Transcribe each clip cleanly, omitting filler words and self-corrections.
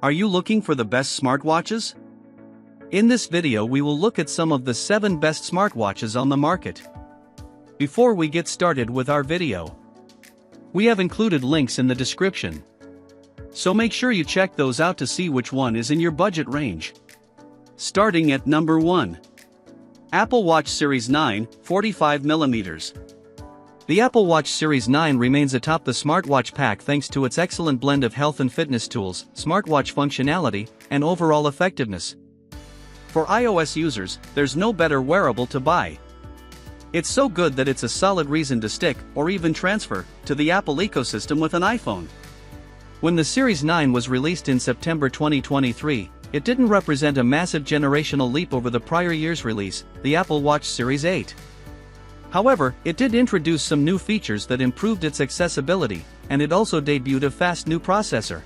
Are you looking for the best smartwatches? In this video we will look at some of the 7 best smartwatches on the market. Before we get started with our video, we have included links in the description. So make sure you check those out to see which one is in your budget range. Starting at number 1. Apple Watch Series 9, 45mm. The Apple Watch Series 9 remains atop the smartwatch pack thanks to its excellent blend of health and fitness tools, smartwatch functionality, and overall effectiveness. For iOS users, there's no better wearable to buy. It's so good that it's a solid reason to stick, or even transfer, to the Apple ecosystem with an iPhone. When the Series 9 was released in September 2023, it didn't represent a massive generational leap over the prior year's release, the Apple Watch Series 8. However, it did introduce some new features that improved its accessibility, and it also debuted a fast new processor.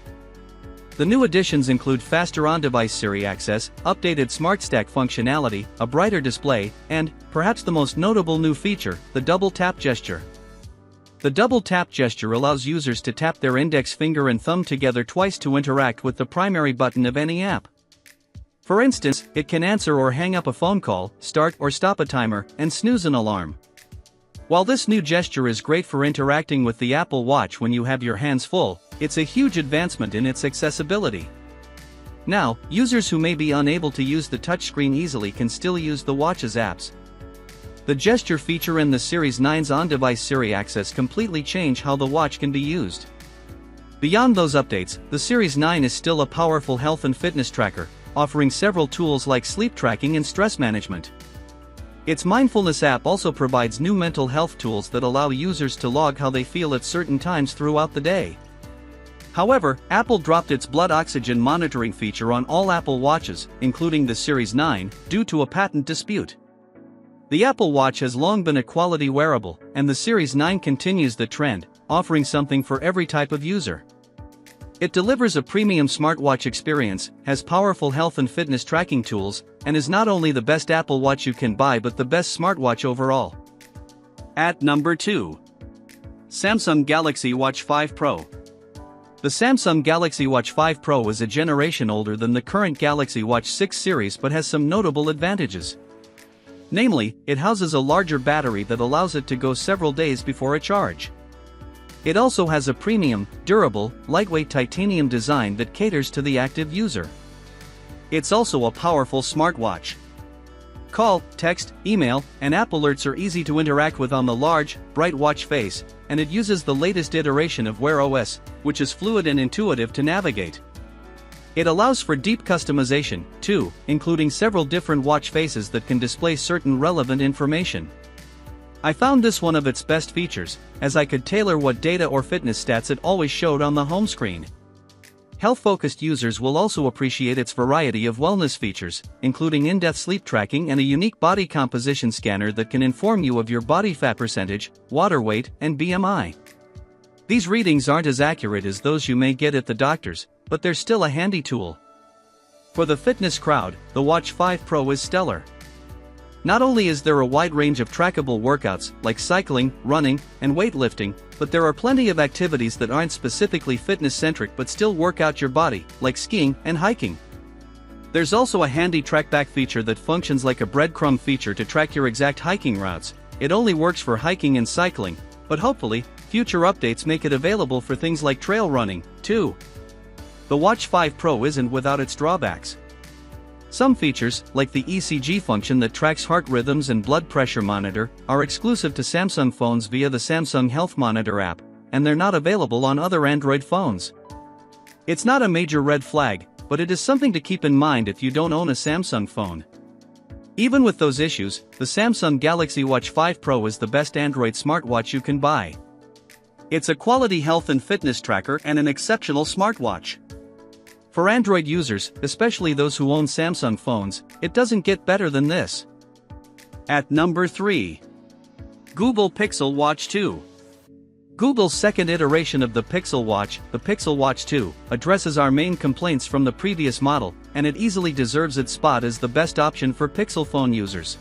The new additions include faster on-device Siri access, updated Smart Stack functionality, a brighter display, and, perhaps the most notable new feature, the double tap gesture. The double tap gesture allows users to tap their index finger and thumb together twice to interact with the primary button of any app. For instance, it can answer or hang up a phone call, start or stop a timer, and snooze an alarm. While this new gesture is great for interacting with the Apple Watch when you have your hands full, it's a huge advancement in its accessibility. Now, users who may be unable to use the touchscreen easily can still use the watch's apps. The gesture feature and the Series 9's on-device Siri access completely change how the watch can be used. Beyond those updates, the Series 9 is still a powerful health and fitness tracker, offering several tools like sleep tracking and stress management. Its mindfulness app also provides new mental health tools that allow users to log how they feel at certain times throughout the day. However, Apple dropped its blood oxygen monitoring feature on all Apple Watches, including the Series 9, due to a patent dispute. The Apple Watch has long been a quality wearable, and the Series 9 continues the trend, offering something for every type of user. It delivers a premium smartwatch experience, has powerful health and fitness tracking tools, and is not only the best Apple Watch you can buy but the best smartwatch overall. At number 2. Samsung Galaxy Watch 5 Pro. The Samsung Galaxy Watch 5 Pro is a generation older than the current Galaxy Watch 6 series but has some notable advantages. Namely, it houses a larger battery that allows it to go several days before a charge. It also has a premium, durable, lightweight titanium design that caters to the active user. It's also a powerful smartwatch. Call, text, email, and app alerts are easy to interact with on the large, bright watch face, and it uses the latest iteration of Wear OS, which is fluid and intuitive to navigate. It allows for deep customization, too, including several different watch faces that can display certain relevant information. I found this one of its best features, as I could tailor what data or fitness stats it always showed on the home screen. Health-focused users will also appreciate its variety of wellness features, including in-depth sleep tracking and a unique body composition scanner that can inform you of your body fat percentage, water weight, and BMI. These readings aren't as accurate as those you may get at the doctor's, but they're still a handy tool. For the fitness crowd, the Watch 5 Pro is stellar. Not only is there a wide range of trackable workouts, like cycling, running, and weightlifting, but there are plenty of activities that aren't specifically fitness-centric but still work out your body, like skiing and hiking. There's also a handy trackback feature that functions like a breadcrumb feature to track your exact hiking routes. It only works for hiking and cycling, but hopefully, future updates make it available for things like trail running, too. The Watch 5 Pro isn't without its drawbacks. Some features, like the ECG function that tracks heart rhythms and blood pressure monitor, are exclusive to Samsung phones via the Samsung Health Monitor app, and they're not available on other Android phones. It's not a major red flag, but it is something to keep in mind if you don't own a Samsung phone. Even with those issues, the Samsung Galaxy Watch 5 Pro is the best Android smartwatch you can buy. It's a quality health and fitness tracker and an exceptional smartwatch. For Android users, especially those who own Samsung phones, it doesn't get better than this. At number 3. Google Pixel Watch 2. Google's second iteration of the Pixel Watch, the Pixel Watch 2, addresses our main complaints from the previous model, and it easily deserves its spot as the best option for Pixel phone users.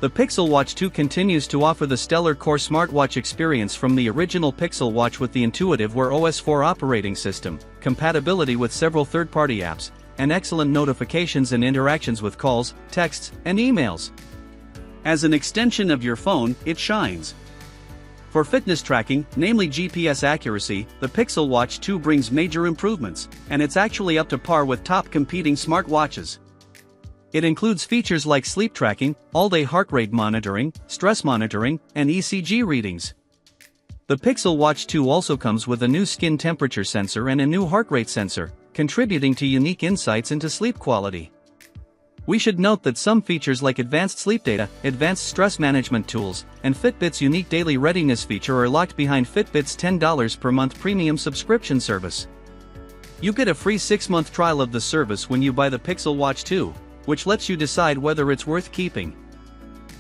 The Pixel Watch 2 continues to offer the stellar core smartwatch experience from the original Pixel Watch with the intuitive Wear OS 4 operating system, compatibility with several third-party apps, and excellent notifications and interactions with calls, texts, and emails. As an extension of your phone, it shines. For fitness tracking, namely GPS accuracy, the Pixel Watch 2 brings major improvements, and it's actually up to par with top competing smartwatches. It includes features like sleep tracking, all-day heart rate monitoring, stress monitoring, and ECG readings. The Pixel Watch 2 also comes with a new skin temperature sensor and a new heart rate sensor, contributing to unique insights into sleep quality. We should note that some features like advanced sleep data, advanced stress management tools, and Fitbit's unique daily readiness feature are locked behind Fitbit's $10 per month premium subscription service. You get a free 6-month trial of the service when you buy the Pixel Watch 2, which lets you decide whether it's worth keeping.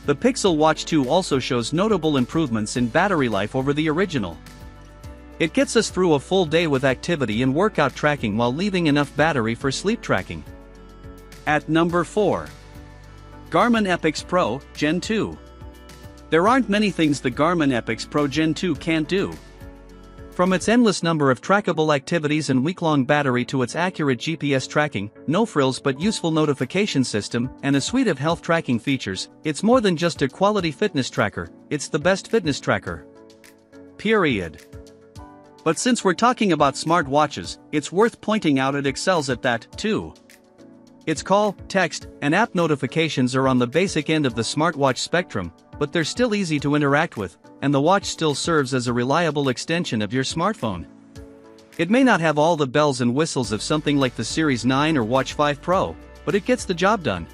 The Pixel Watch 2 also shows notable improvements in battery life over the original. It gets us through a full day with activity and workout tracking while leaving enough battery for sleep tracking. At number 4. Garmin Epix Pro, Gen 2. There aren't many things the Garmin Epix Pro Gen 2 can't do. From its endless number of trackable activities and week-long battery to its accurate GPS tracking, no-frills but useful notification system, and a suite of health tracking features, it's more than just a quality fitness tracker, it's the best fitness tracker. Period. But since we're talking about smartwatches, it's worth pointing out it excels at that, too. Its call, text, and app notifications are on the basic end of the smartwatch spectrum, but they're still easy to interact with, and the watch still serves as a reliable extension of your smartphone. It may not have all the bells and whistles of something like the Series 9 or Watch 5 Pro, but it gets the job done.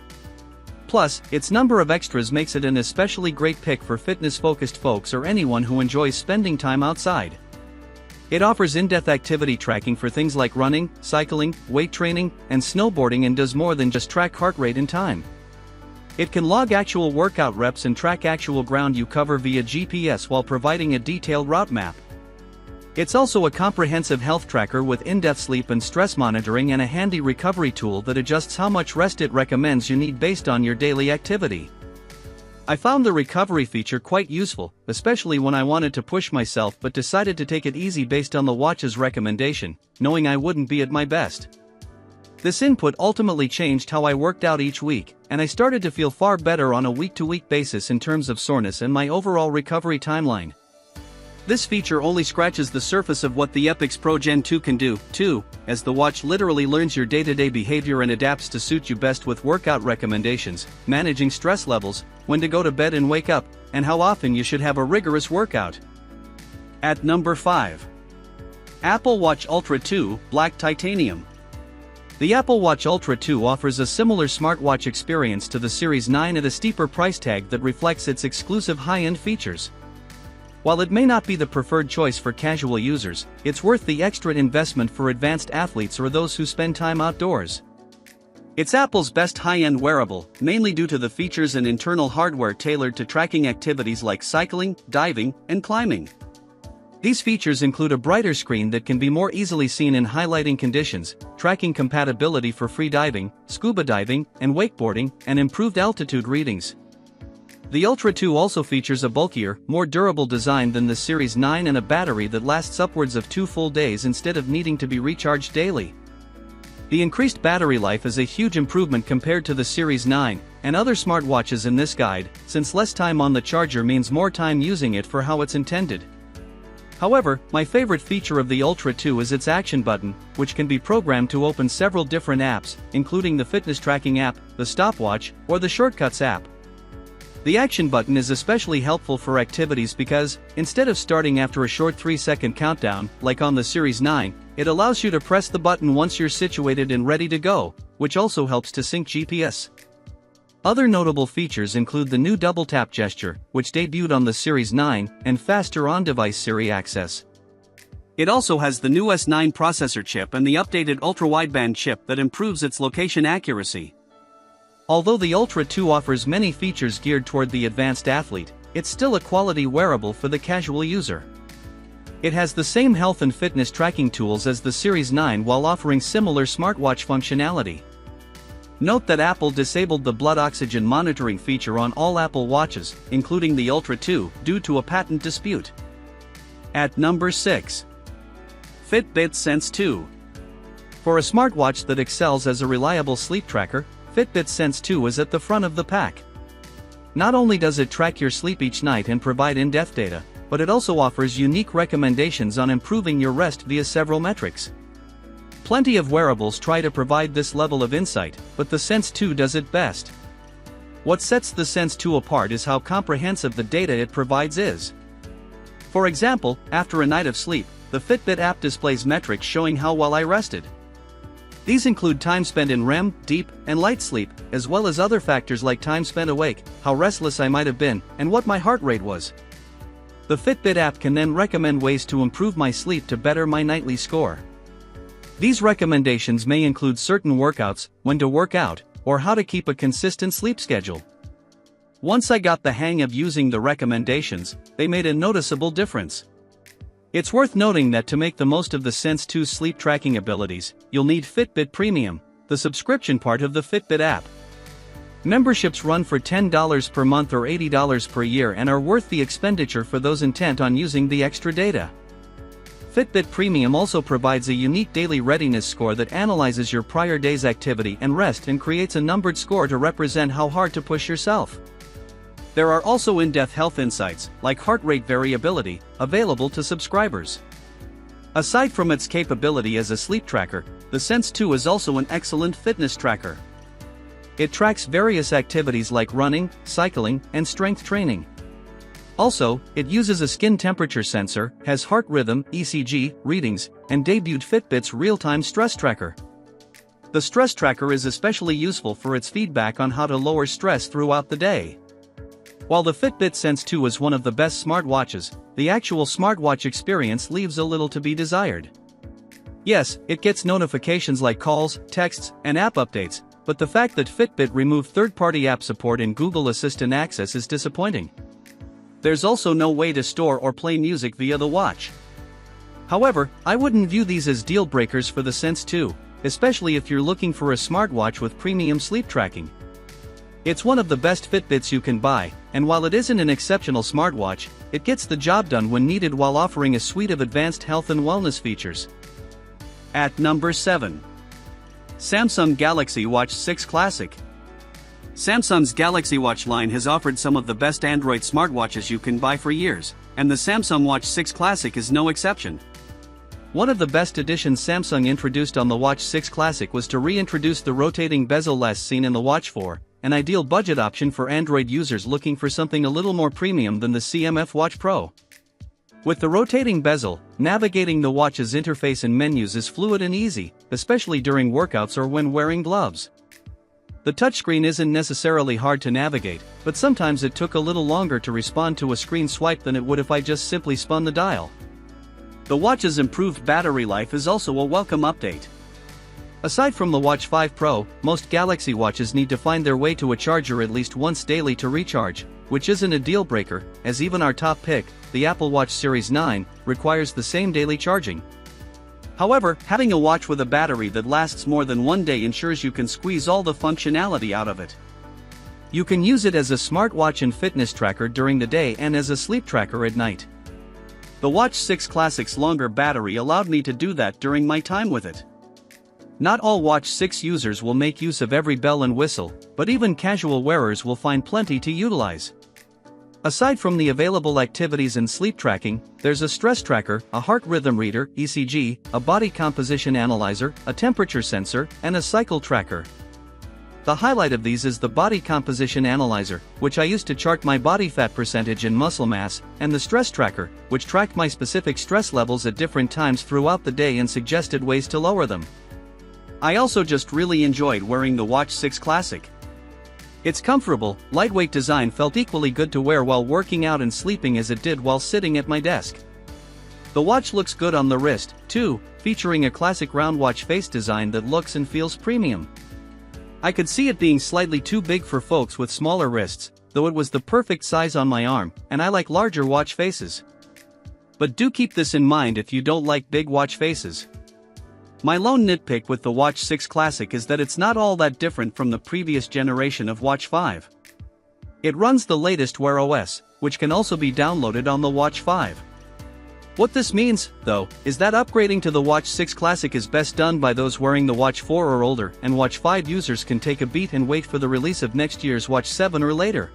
Plus, its number of extras makes it an especially great pick for fitness-focused folks or anyone who enjoys spending time outside. It offers in-depth activity tracking for things like running, cycling, weight training, and snowboarding, and does more than just track heart rate and time. It can log actual workout reps and track actual ground you cover via GPS while providing a detailed route map. It's also a comprehensive health tracker with in-depth sleep and stress monitoring and a handy recovery tool that adjusts how much rest it recommends you need based on your daily activity. I found the recovery feature quite useful, especially when I wanted to push myself but decided to take it easy based on the watch's recommendation, knowing I wouldn't be at my best. This input ultimately changed how I worked out each week, and I started to feel far better on a week-to-week basis in terms of soreness and my overall recovery timeline. This feature only scratches the surface of what the Epix Pro Gen 2 can do, too, as the watch literally learns your day-to-day behavior and adapts to suit you best with workout recommendations, managing stress levels, when to go to bed and wake up, and how often you should have a rigorous workout. At number 5. Apple Watch Ultra 2, Black Titanium. The Apple Watch Ultra 2 offers a similar smartwatch experience to the Series 9 at a steeper price tag that reflects its exclusive high-end features. While it may not be the preferred choice for casual users, it's worth the extra investment for advanced athletes or those who spend time outdoors. It's Apple's best high-end wearable, mainly due to the features and internal hardware tailored to tracking activities like cycling, diving, and climbing. These features include a brighter screen that can be more easily seen in highlighting conditions, tracking compatibility for free diving, scuba diving, and wakeboarding, and improved altitude readings. The Ultra 2 also features a bulkier, more durable design than the Series 9 and a battery that lasts upwards of 2 full days instead of needing to be recharged daily. The increased battery life is a huge improvement compared to the Series 9 and other smartwatches in this guide, since less time on the charger means more time using it for how it's intended. However, my favorite feature of the Ultra 2 is its action button, which can be programmed to open several different apps, including the fitness tracking app, the stopwatch, or the shortcuts app. The action button is especially helpful for activities because, instead of starting after a short 3-second countdown, like on the Series 9, it allows you to press the button once you're situated and ready to go, which also helps to sync GPS. Other notable features include the new double tap gesture, which debuted on the Series 9, and faster on-device Siri access. It also has the new S9 processor chip and the updated ultra-wideband chip that improves its location accuracy. Although the Ultra 2 offers many features geared toward the advanced athlete, it's still a quality wearable for the casual user. It has the same health and fitness tracking tools as the Series 9 while offering similar smartwatch functionality. Note that Apple disabled the blood oxygen monitoring feature on all Apple Watches, including the Ultra 2, due to a patent dispute. At number 6. Fitbit Sense 2. For a smartwatch that excels as a reliable sleep tracker, Fitbit Sense 2 is at the front of the pack. Not only does it track your sleep each night and provide in-depth data, but it also offers unique recommendations on improving your rest via several metrics. Plenty of wearables try to provide this level of insight, but the Sense 2 does it best. What sets the Sense 2 apart is how comprehensive the data it provides is. For example, after a night of sleep, the Fitbit app displays metrics showing how well I rested. These include time spent in REM, deep, and light sleep, as well as other factors like time spent awake, how restless I might have been, and what my heart rate was. The Fitbit app can then recommend ways to improve my sleep to better my nightly score. These recommendations may include certain workouts, when to work out, or how to keep a consistent sleep schedule. Once I got the hang of using the recommendations, they made a noticeable difference. It's worth noting that to make the most of the Sense 2's sleep tracking abilities, you'll need Fitbit Premium, the subscription part of the Fitbit app. Memberships run for $10 per month or $80 per year and are worth the expenditure for those intent on using the extra data. Fitbit Premium also provides a unique daily readiness score that analyzes your prior day's activity and rest and creates a numbered score to represent how hard to push yourself. There are also in-depth health insights, like heart rate variability, available to subscribers. Aside from its capability as a sleep tracker, the Sense 2 is also an excellent fitness tracker. It tracks various activities like running, cycling, and strength training. Also, it uses a skin temperature sensor, has heart rhythm (ECG) readings, and debuted Fitbit's real-time stress tracker. The stress tracker is especially useful for its feedback on how to lower stress throughout the day. While the Fitbit Sense 2 is one of the best smartwatches, the actual smartwatch experience leaves a little to be desired. Yes, it gets notifications like calls, texts, and app updates, but the fact that Fitbit removed third-party app support in Google Assistant access is disappointing. There's also no way to store or play music via the watch. However, I wouldn't view these as deal breakers for the Sense 2, especially if you're looking for a smartwatch with premium sleep tracking. It's one of the best Fitbits you can buy, and while it isn't an exceptional smartwatch, it gets the job done when needed while offering a suite of advanced health and wellness features. At number 7. Samsung Galaxy Watch 6 Classic. Samsung's Galaxy Watch line has offered some of the best Android smartwatches you can buy for years, and the Samsung Watch 6 Classic is no exception. One of the best additions Samsung introduced on the Watch 6 Classic was to reintroduce the rotating bezel last seen in the Watch 4, an ideal budget option for Android users looking for something a little more premium than the CMF Watch Pro. With the rotating bezel, navigating the watch's interface and menus is fluid and easy, especially during workouts or when wearing gloves. The touchscreen isn't necessarily hard to navigate, but sometimes it took a little longer to respond to a screen swipe than it would if I just simply spun the dial. The watch's improved battery life is also a welcome update. Aside from the Watch 5 Pro, most Galaxy watches need to find their way to a charger at least once daily to recharge, which isn't a deal breaker, as even our top pick, the Apple Watch Series 9, requires the same daily charging. However, having a watch with a battery that lasts more than one day ensures you can squeeze all the functionality out of it. You can use it as a smartwatch and fitness tracker during the day and as a sleep tracker at night. The Watch 6 Classic's longer battery allowed me to do that during my time with it. Not all Watch 6 users will make use of every bell and whistle, but even casual wearers will find plenty to utilize. Aside from the available activities and sleep tracking, there's a stress tracker, a heart rhythm reader, ECG, a body composition analyzer, a temperature sensor, and a cycle tracker. The highlight of these is the body composition analyzer, which I use to chart my body fat percentage and muscle mass, and the stress tracker, which tracked my specific stress levels at different times throughout the day and suggested ways to lower them. I also just really enjoyed wearing the Watch 6 Classic. Its comfortable, lightweight design felt equally good to wear while working out and sleeping as it did while sitting at my desk. The watch looks good on the wrist, too, featuring a classic round watch face design that looks and feels premium. I could see it being slightly too big for folks with smaller wrists, though it was the perfect size on my arm, and I like larger watch faces. But do keep this in mind if you don't like big watch faces. My lone nitpick with the Watch 6 Classic is that it's not all that different from the previous generation of Watch 5. It runs the latest Wear OS, which can also be downloaded on the Watch 5. What this means, though, is that upgrading to the Watch 6 Classic is best done by those wearing the Watch 4 or older, and Watch 5 users can take a beat and wait for the release of next year's Watch 7 or later.